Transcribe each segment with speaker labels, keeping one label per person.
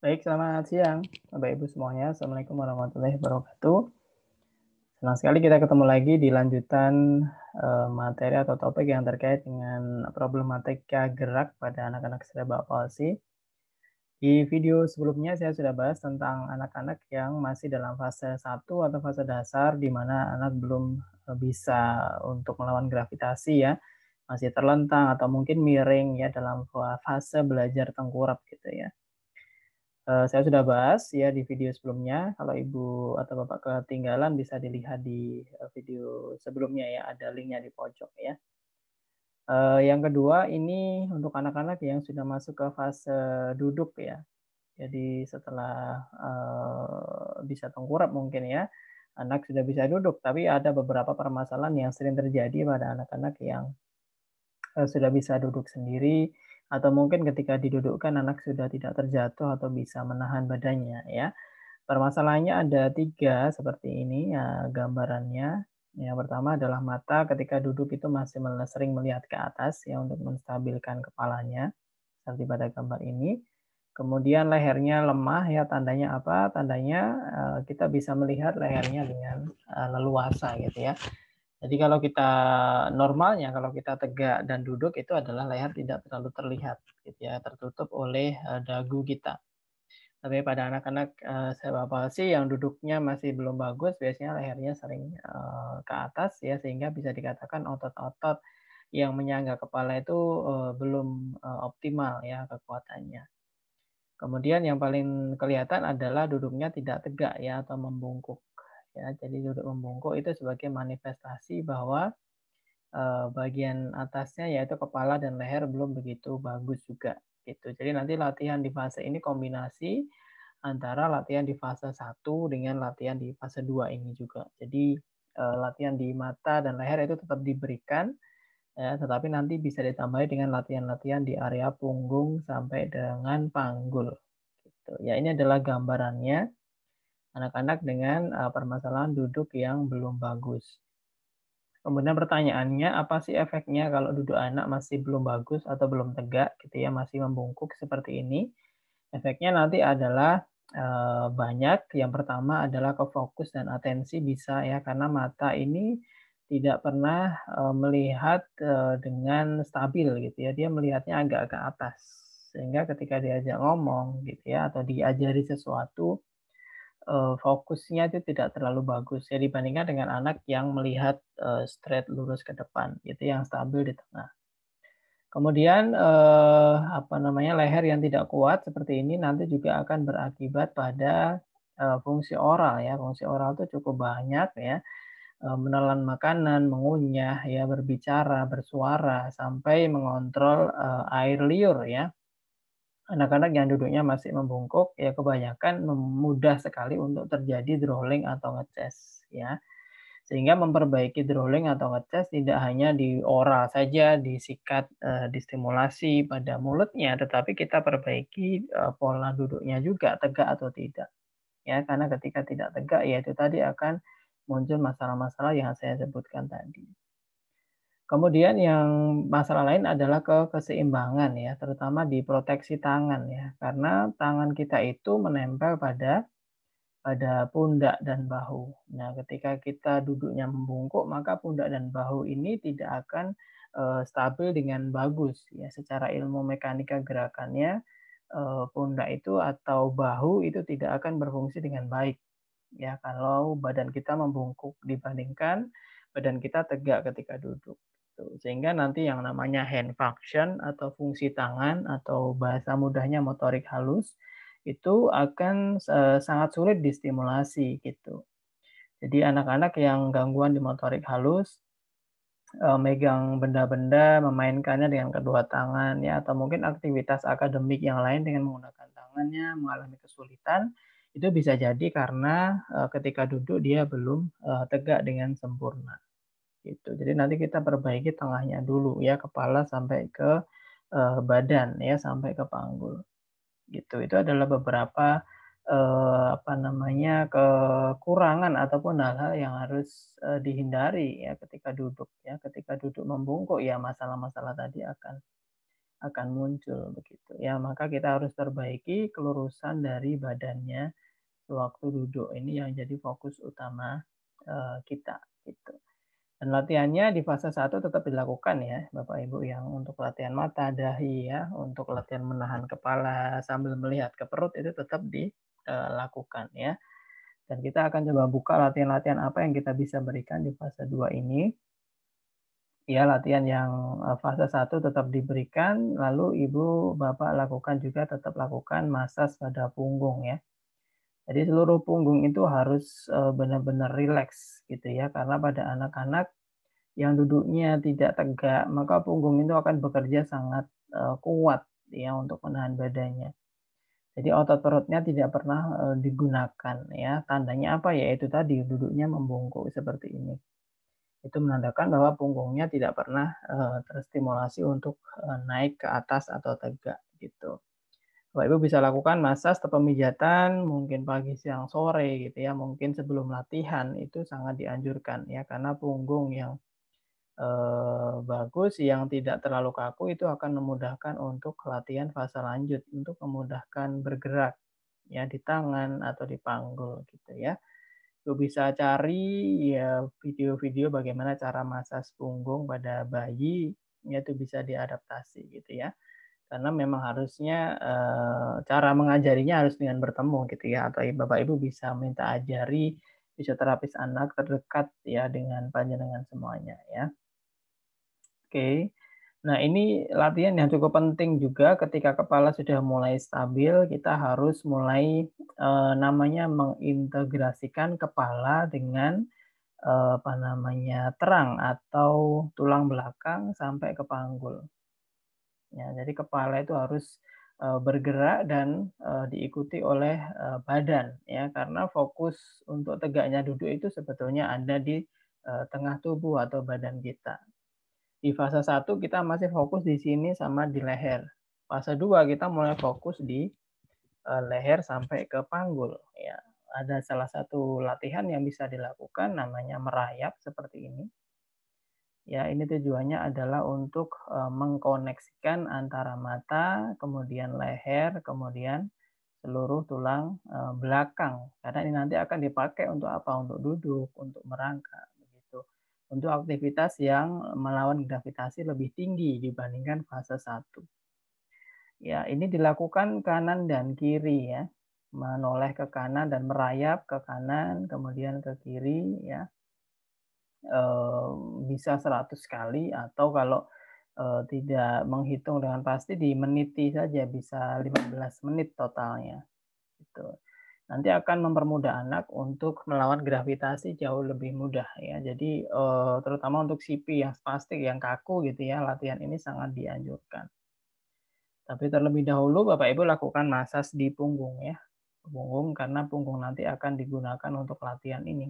Speaker 1: Baik, selamat siang Bapak Ibu semuanya. Assalamualaikum warahmatullahi wabarakatuh. Senang sekali kita ketemu lagi di lanjutan materi atau topik yang terkait dengan problematika gerak pada anak-anak cerebral palsy. Di video sebelumnya saya sudah bahas tentang anak-anak yang masih dalam fase 1 atau fase dasar di mana anak belum bisa untuk melawan gravitasi ya, masih terlentang atau mungkin miring ya dalam fase belajar tengkurap gitu ya. Saya sudah bahas ya di video sebelumnya, kalau Ibu atau Bapak ketinggalan bisa dilihat di, video sebelumnya ya, ada linknya di pojok ya. Yang kedua ini untuk anak-anak yang sudah masuk ke fase duduk ya. Jadi setelah, bisa tengkurap mungkin ya, anak sudah bisa duduk, tapi ada beberapa permasalahan yang sering terjadi pada anak-anak yang sudah bisa duduk sendiri, atau mungkin ketika didudukkan anak sudah tidak terjatuh atau bisa menahan badannya ya. Permasalahannya ada 3 seperti ini ya gambarannya. Yang pertama adalah mata ketika duduk itu masih sering melihat ke atas ya untuk menstabilkan kepalanya, seperti pada gambar ini. Kemudian lehernya lemah ya, tandanya apa? Tandanya, kita bisa melihat lehernya dengan, leluasa gitu ya. Jadi kalau kita normalnya, kalau kita tegak dan duduk itu adalah leher tidak terlalu terlihat gitu ya, tertutup oleh, dagu kita. Tapi pada anak-anak, cerebral palsy yang duduknya masih belum bagus, biasanya lehernya sering, ke atas ya, sehingga bisa dikatakan otot-otot yang menyangga kepala itu, belum, optimal ya kekuatannya. Kemudian yang paling kelihatan adalah duduknya tidak tegak ya, atau membungkuk ya. Jadi duduk membungkuk itu sebagai manifestasi bahwa bagian atasnya yaitu kepala dan leher belum begitu bagus juga gitu. Jadi nanti latihan di fase ini kombinasi antara latihan di fase 1 dengan latihan di fase 2 ini juga. Jadi, latihan di mata dan leher itu tetap diberikan ya, tetapi nanti bisa ditambahi dengan latihan-latihan di area punggung sampai dengan panggul gitu. Ya ini adalah gambarannya anak-anak dengan, permasalahan duduk yang belum bagus. Kemudian pertanyaannya, apa sih efeknya kalau duduk anak masih belum bagus atau belum tegak gitu ya, masih membungkuk seperti ini? Efeknya nanti adalah, banyak. Yang pertama adalah ke fokus dan atensi bisa ya, karena mata ini tidak pernah, melihat, dengan stabil gitu ya, dia melihatnya agak ke atas. Sehingga ketika diajak ngomong gitu ya, atau diajari sesuatu, fokusnya itu tidak terlalu bagus ya dibandingkan dengan anak yang melihat, straight lurus ke depan, itu yang stabil di tengah. Kemudian, apa namanya, leher yang tidak kuat seperti ini nanti juga akan berakibat pada, fungsi oral ya. Fungsi oral itu cukup banyak ya, menelan makanan, mengunyah ya, berbicara, bersuara, sampai mengontrol, air liur ya. Anak-anak yang duduknya masih membungkuk, ya kebanyakan mudah sekali untuk terjadi drooling atau nge-chest ya. Sehingga memperbaiki drooling atau nge-chest tidak hanya di oral saja, disikat, distimulasi pada mulutnya, tetapi kita perbaiki, pola duduknya juga, tegak atau tidak. Ya, karena ketika tidak tegak, ya itu tadi akan muncul masalah-masalah yang saya sebutkan tadi. Kemudian yang masalah lain adalah keseimbangan ya, terutama di proteksi tangan ya. Karena tangan kita itu menempel pada pundak dan bahu. Nah, ketika kita duduknya membungkuk, maka pundak dan bahu ini tidak akan, stabil dengan bagus ya. Secara ilmu mekanika gerakannya, pundak itu atau bahu itu tidak akan berfungsi dengan baik ya, kalau badan kita membungkuk dibandingkan badan kita tegak ketika duduk, gitu. Sehingga nanti yang namanya hand function atau fungsi tangan atau bahasa mudahnya motorik halus, itu akan, sangat sulit distimulasi, gitu. Jadi anak-anak yang gangguan di motorik halus, megang benda-benda, memainkannya dengan kedua tangan ya, atau mungkin aktivitas akademik yang lain dengan menggunakan tangannya, mengalami kesulitan, itu bisa jadi karena, ketika duduk dia belum, tegak dengan sempurna, gitu. Jadi nanti kita perbaiki tengahnya dulu ya, kepala sampai ke, badan ya, sampai ke panggul, gitu. Itu adalah beberapa, apa namanya, kekurangan ataupun hal-hal yang harus, dihindari ya ketika duduk ya. Ketika duduk membungkuk ya masalah-masalah tadi akan akan muncul begitu ya. Maka kita harus perbaiki kelurusan dari badannya sewaktu duduk. Ini yang jadi fokus utama kita gitu. Dan latihannya di fase 1 tetap dilakukan ya Bapak Ibu, yang untuk latihan mata, dahi ya, untuk latihan menahan kepala sambil melihat ke perut itu tetap dilakukan ya. Dan kita akan coba buka latihan-latihan apa yang kita bisa berikan di fase 2 ini. Ya, latihan yang fase 1 tetap diberikan, lalu Ibu, Bapak lakukan juga, tetap lakukan masas pada punggung ya. Jadi seluruh punggung itu harus benar-benar rileks gitu ya, karena pada anak-anak yang duduknya tidak tegak, maka punggung itu akan bekerja sangat kuat ya untuk menahan badannya. Jadi otot perutnya tidak pernah digunakan ya. Tandanya apa ya? Itu tadi duduknya membungkuk seperti ini. Itu menandakan bahwa punggungnya tidak pernah terstimulasi untuk naik ke atas atau tegak gitu. Bapak Ibu bisa lakukan masas atau pemijatan mungkin pagi, siang, sore gitu ya. Mungkin sebelum latihan itu sangat dianjurkan ya, karena punggung yang bagus, yang tidak terlalu kaku itu akan memudahkan untuk latihan fase lanjut, untuk memudahkan bergerak ya di tangan atau di panggul gitu ya. Lu bisa cari ya video-video bagaimana cara masas punggung pada bayi, ya itu bisa diadaptasi gitu ya. Karena memang harusnya cara mengajarinya harus dengan bertemu gitu ya, atau Bapak Ibu bisa minta ajari fisioterapis anak terdekat ya dengan panjenengan semuanya ya. Oke. Nah, ini latihan yang cukup penting juga ketika kepala sudah mulai stabil, kita harus mulai namanya mengintegrasikan kepala dengan apa namanya, terang atau tulang belakang sampai ke panggul. Ya, jadi kepala itu harus bergerak dan diikuti oleh badan ya, karena fokus untuk tegaknya duduk itu sebetulnya ada di tengah tubuh atau badan kita. Di fase 1 kita masih fokus di sini sama di leher. Fase 2 kita mulai fokus di leher sampai ke panggul ya. Ada salah satu latihan yang bisa dilakukan namanya merayap seperti ini. Ya, ini tujuannya adalah untuk mengkoneksikan antara mata, kemudian leher, kemudian seluruh tulang belakang. Karena ini nanti akan dipakai untuk apa? Untuk duduk, untuk merangkak begitu. Untuk aktivitas yang melawan gravitasi lebih tinggi dibandingkan fase 1. Ya, ini dilakukan kanan dan kiri ya. Menoleh ke kanan dan merayap ke kanan, kemudian ke kiri ya. Bisa 100 kali, atau kalau tidak menghitung dengan pasti dimeniti saja, bisa 15 menit totalnya gitu. Nanti akan mempermudah anak untuk melawan gravitasi jauh lebih mudah ya. Jadi terutama untuk CP yang spastik, yang kaku gitu ya, latihan ini sangat dianjurkan. Tapi terlebih dahulu Bapak Ibu lakukan masas di punggung ya. Punggung, karena punggung nanti akan digunakan untuk latihan ini.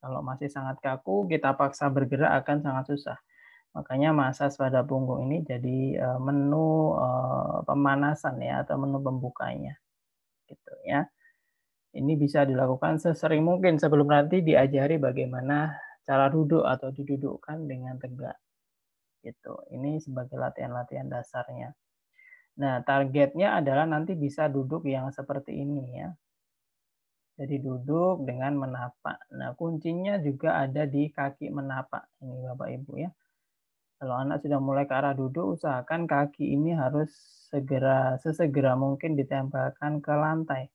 Speaker 1: Kalau masih sangat kaku, kita paksa bergerak akan sangat susah. Makanya masas pada punggung ini jadi menu pemanasan ya, atau menu pembukanya gitu ya. Ini bisa dilakukan sesering mungkin sebelum nanti diajari bagaimana cara duduk atau didudukkan dengan tegak gitu. Ini sebagai latihan-latihan dasarnya. Nah, targetnya adalah nanti bisa duduk yang seperti ini ya. Jadi duduk dengan menapak. Nah, kuncinya juga ada di kaki menapak ini Bapak Ibu ya. Kalau anak sudah mulai ke arah duduk, usahakan kaki ini harus sesegera mungkin ditempelkan ke lantai.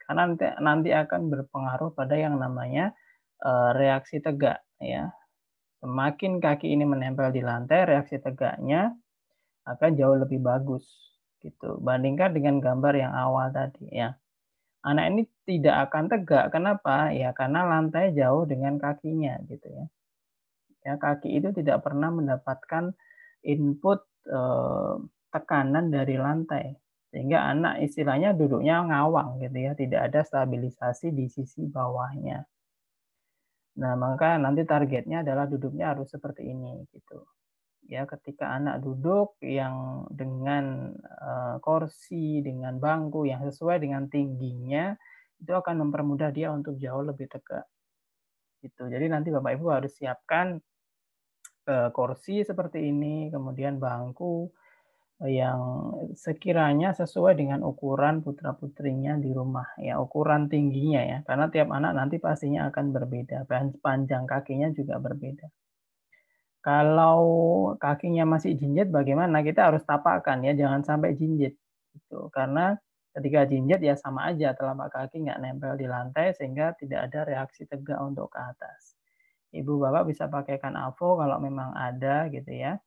Speaker 1: Karena nanti akan berpengaruh pada yang namanya reaksi tegak ya. Semakin kaki ini menempel di lantai, reaksi tegaknya akan jauh lebih bagus gitu. Bandingkan dengan gambar yang awal tadi ya. Anak ini tidak akan tegak, kenapa? Ya karena lantai jauh dengan kakinya gitu ya. Ya, kaki itu tidak pernah mendapatkan input tekanan dari lantai. Sehingga anak istilahnya duduknya ngawang gitu ya, tidak ada stabilisasi di sisi bawahnya. Nah, maka nanti targetnya adalah duduknya harus seperti ini gitu. Ya, ketika anak duduk yang dengan kursi, dengan bangku yang sesuai dengan tingginya, itu akan mempermudah dia untuk jauh lebih tegak. Gitu. Jadi nanti Bapak Ibu harus siapkan kursi seperti ini, kemudian bangku, yang sekiranya sesuai dengan ukuran putra-putrinya di rumah ya, ukuran tingginya ya, karena tiap anak nanti pastinya akan berbeda, panjang kakinya juga berbeda. Kalau kakinya masih jinjit bagaimana? Kita harus tapakkan ya, jangan sampai jinjit gitu. Karena ketika jinjit ya sama aja telapak kaki nggak nempel di lantai sehingga tidak ada reaksi tegak untuk ke atas. Ibu bapak bisa pakaikan AVO kalau memang ada gitu ya,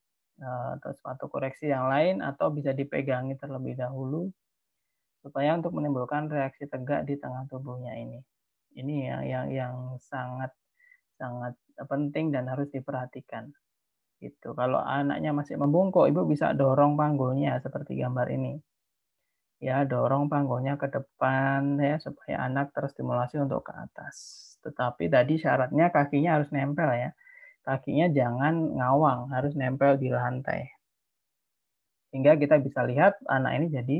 Speaker 1: atau sepatu koreksi yang lain atau bisa dipegangi terlebih dahulu supaya untuk menimbulkan reaksi tegak di tengah tubuhnya ini. Ini ya yang sangat sangat penting dan harus diperhatikan. Gitu. Kalau anaknya masih membungkuk, ibu bisa dorong panggulnya seperti gambar ini. Ya, dorong panggulnya ke depan ya supaya anak terstimulasi untuk ke atas. Tetapi tadi syaratnya kakinya harus nempel ya. Kakinya jangan ngawang, harus nempel di lantai. Sehingga kita bisa lihat anak ini jadi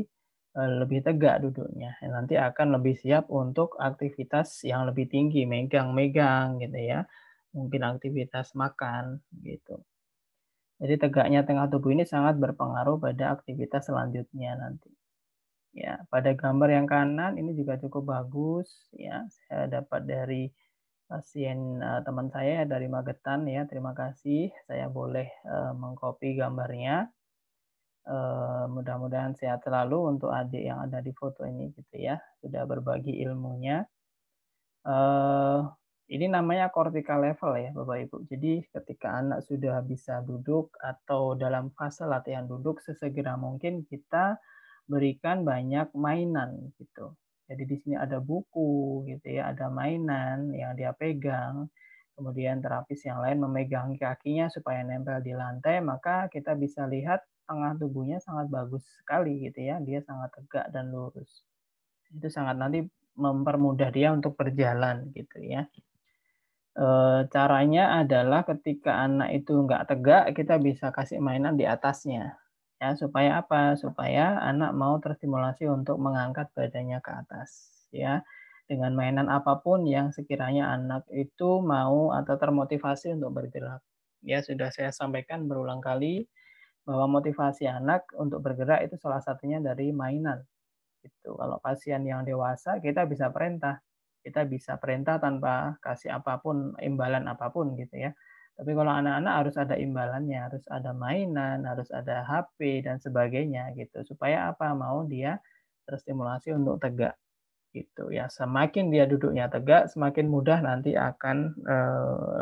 Speaker 1: lebih tegak duduknya. Nanti akan lebih siap untuk aktivitas yang lebih tinggi, megang-megang gitu ya. Mungkin aktivitas makan gitu. Jadi tegaknya tengah tubuh ini sangat berpengaruh pada aktivitas selanjutnya nanti. Ya, pada gambar yang kanan ini juga cukup bagus ya. Saya dapat dari pasien teman saya dari Magetan ya. Terima kasih. Saya boleh mengcopy gambarnya. Mudah-mudahan sehat selalu untuk adik yang ada di foto ini gitu ya. Sudah berbagi ilmunya. Ini namanya cortical level ya Bapak Ibu. Jadi ketika anak sudah bisa duduk atau dalam fase latihan duduk, sesegera mungkin kita berikan banyak mainan gitu. Jadi di sini ada buku gitu ya, ada mainan yang dia pegang. Kemudian terapis yang lain memegang kakinya supaya nempel di lantai, maka kita bisa lihat tengah tubuhnya sangat bagus sekali gitu ya. Dia sangat tegak dan lurus. Itu sangat nanti mempermudah dia untuk berjalan gitu ya. Caranya adalah ketika anak itu nggak tegak, kita bisa kasih mainan di atasnya. Ya, supaya apa? Supaya anak mau terstimulasi untuk mengangkat badannya ke atas, ya. Dengan mainan apapun yang sekiranya anak itu mau atau termotivasi untuk bergerak. Ya, sudah saya sampaikan berulang kali bahwa motivasi anak untuk bergerak itu salah satunya dari mainan. Gitu. Kalau pasien yang dewasa kita bisa perintah. Kita bisa perintah tanpa kasih apapun, imbalan apapun gitu ya. Tapi kalau anak-anak harus ada imbalannya, harus ada mainan, harus ada HP dan sebagainya gitu. Supaya apa? Mau dia terstimulasi untuk tegak gitu ya. Semakin dia duduknya tegak, semakin mudah nanti akan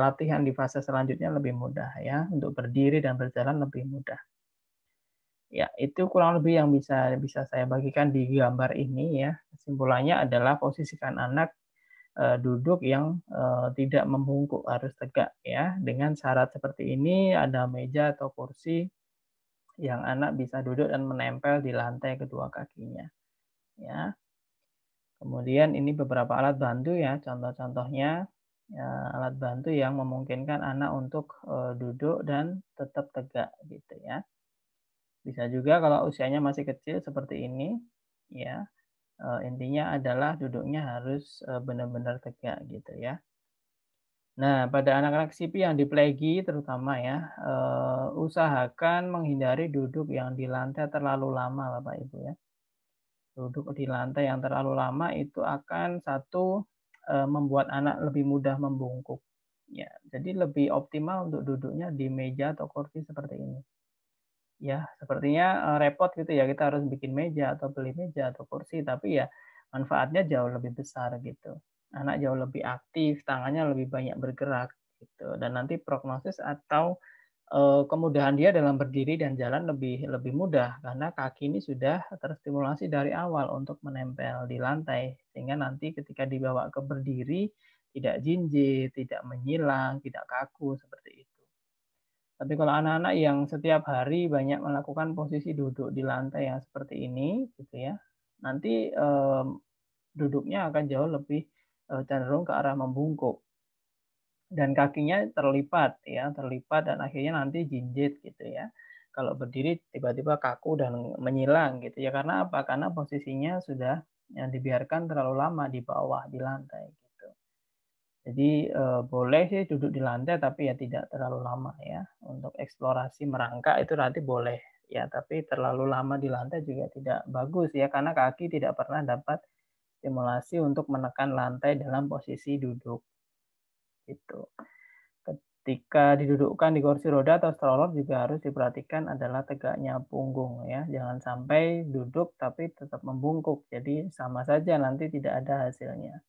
Speaker 1: latihan di fase selanjutnya lebih mudah ya. Untuk berdiri dan berjalan lebih mudah. Ya, itu kurang lebih yang bisa saya bagikan di gambar ini ya. Kesimpulannya adalah posisikan anak duduk yang tidak membungkuk, harus tegak ya. Dengan syarat seperti ini ada meja atau kursi yang anak bisa duduk dan menempel di lantai kedua kakinya ya. Kemudian ini beberapa alat bantu ya, contoh-contohnya ya, alat bantu yang memungkinkan anak untuk duduk dan tetap tegak gitu ya. Bisa juga kalau usianya masih kecil seperti ini, ya, intinya adalah duduknya harus, benar-benar tegak gitu ya. Nah, pada anak-anak CP yang dipelegi terutama ya, usahakan menghindari duduk yang di lantai terlalu lama Bapak Ibu ya. Duduk di lantai yang terlalu lama itu akan satu, membuat anak lebih mudah membungkuk, ya. Jadi lebih optimal untuk duduknya di meja atau kursi seperti ini. Ya, sepertinya, repot gitu ya, kita harus bikin meja atau beli meja atau kursi, tapi ya manfaatnya jauh lebih besar gitu. Anak jauh lebih aktif, tangannya lebih banyak bergerak gitu, dan nanti prognosis atau, kemudahan dia dalam berdiri dan jalan lebih lebih mudah karena kaki ini sudah terstimulasi dari awal untuk menempel di lantai, sehingga nanti ketika dibawa ke berdiri tidak jinjit, tidak menyilang, tidak kaku, seperti itu. Tapi kalau anak-anak yang setiap hari banyak melakukan posisi duduk di lantai yang seperti ini, gitu ya, nanti, duduknya akan jauh lebih, cenderung ke arah membungkuk dan kakinya terlipat ya, terlipat dan akhirnya nanti jinjit gitu ya. Kalau berdiri tiba-tiba kaku dan menyilang gitu ya, karena apa? Karena posisinya sudah, dibiarkan terlalu lama di bawah, di lantai gitu. Jadi, boleh sih duduk di lantai, tapi ya tidak terlalu lama ya. Untuk eksplorasi merangkak itu nanti boleh ya, tapi terlalu lama di lantai juga tidak bagus ya, karena kaki tidak pernah dapat stimulasi untuk menekan lantai dalam posisi duduk, gitu. Ketika didudukkan di kursi roda atau stroller juga harus diperhatikan adalah tegaknya punggung ya, jangan sampai duduk tapi tetap membungkuk, jadi sama saja nanti tidak ada hasilnya.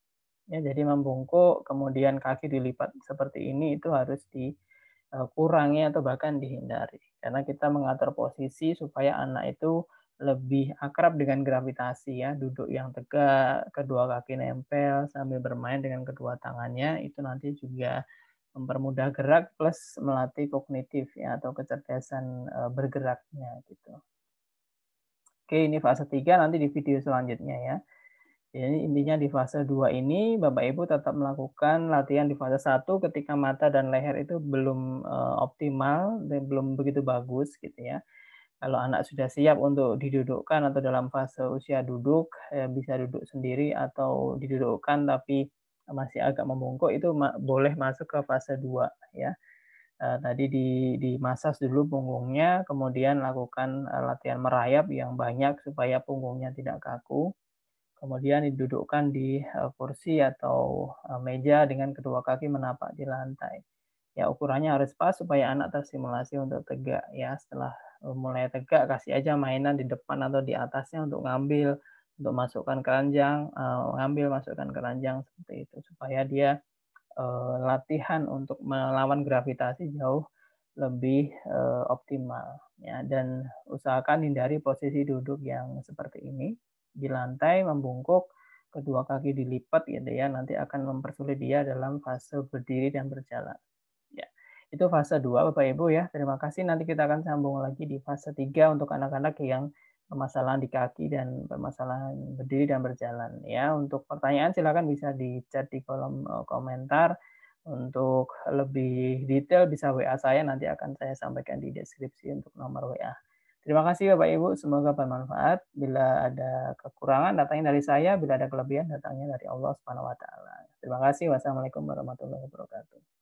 Speaker 1: Ya, jadi membungkuk kemudian kaki dilipat seperti ini itu harus dikurangi atau bahkan dihindari. Karena kita mengatur posisi supaya anak itu lebih akrab dengan gravitasi ya, duduk yang tegak, kedua kaki nempel sambil bermain dengan kedua tangannya, itu nanti juga mempermudah gerak plus melatih kognitif ya atau kecerdasan bergeraknya gitu. Oke, ini fase 3 nanti di video selanjutnya ya. Jadi intinya di fase 2 ini Bapak Ibu tetap melakukan latihan di fase 1 ketika mata dan leher itu belum optimal dan belum begitu bagus gitu ya. Kalau anak sudah siap untuk didudukkan atau dalam fase usia duduk, bisa duduk sendiri atau didudukkan tapi masih agak membungkuk itu boleh masuk ke fase 2 ya. Tadi dimasas dulu punggungnya, kemudian lakukan latihan merayap yang banyak supaya punggungnya tidak kaku. Kemudian didudukkan di kursi atau meja dengan kedua kaki menapak di lantai. Ya ukurannya harus pas supaya anak terstimulasi untuk tegak ya. Setelah mulai tegak kasih aja mainan di depan atau di atasnya untuk ngambil, untuk masukkan keranjang, ngambil masukkan keranjang seperti itu supaya dia latihan untuk melawan gravitasi jauh lebih optimal ya, dan usahakan hindari posisi duduk yang seperti ini di lantai membungkuk, kedua kaki dilipat gitu ya, nanti akan mempersulit dia dalam fase berdiri dan berjalan. Ya, itu fase 2 Bapak Ibu ya. Terima kasih, nanti kita akan sambung lagi di fase 3 untuk anak-anak yang permasalahan di kaki dan permasalahan berdiri dan berjalan ya. Untuk pertanyaan silakan bisa di-chat di kolom komentar. Untuk lebih detail bisa WA saya, nanti akan saya sampaikan di deskripsi untuk nomor WA. Terima kasih Bapak Ibu, semoga bermanfaat. Bila ada kekurangan datangnya dari saya, bila ada kelebihan datangnya dari Allah Subhanahu wa taala. Terima kasih. Wassalamualaikum warahmatullahi wabarakatuh.